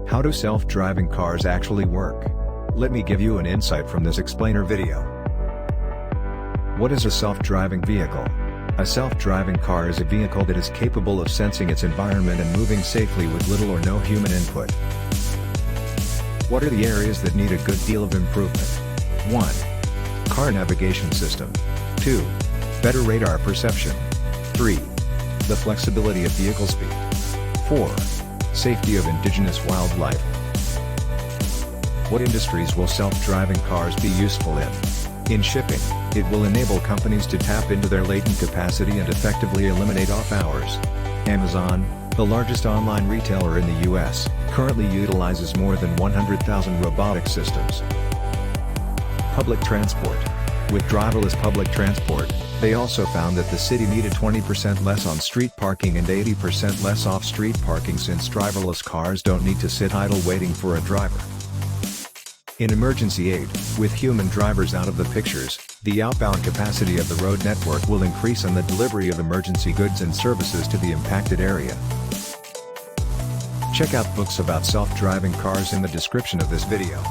How do self-driving cars actually work? Let me give you an insight from this explainer video. What is a self-driving vehicle? A self-driving car is a vehicle that is capable of sensing its environment and moving safely with little or no human input. What are the areas that need a good deal of improvement? 1. Car navigation system. 2. Better radar perception. 3. The flexibility of vehicle speed. 4. Safety of indigenous wildlife. What industries will self-driving cars be useful in? In shipping, it will enable companies to tap into their latent capacity and effectively eliminate off hours. Amazon, the largest online retailer in the US, currently utilizes more than 100,000 robotic systems. Public transport. With driverless public transport, they also found that the city needed 20% less on-street parking and 80% less off-street parking since driverless cars don't need to sit idle waiting for a driver. In emergency aid, with human drivers out of the pictures, the outbound capacity of the road network will increase and the delivery of emergency goods and services to the impacted area. Check out books about self-driving cars in the description of this video.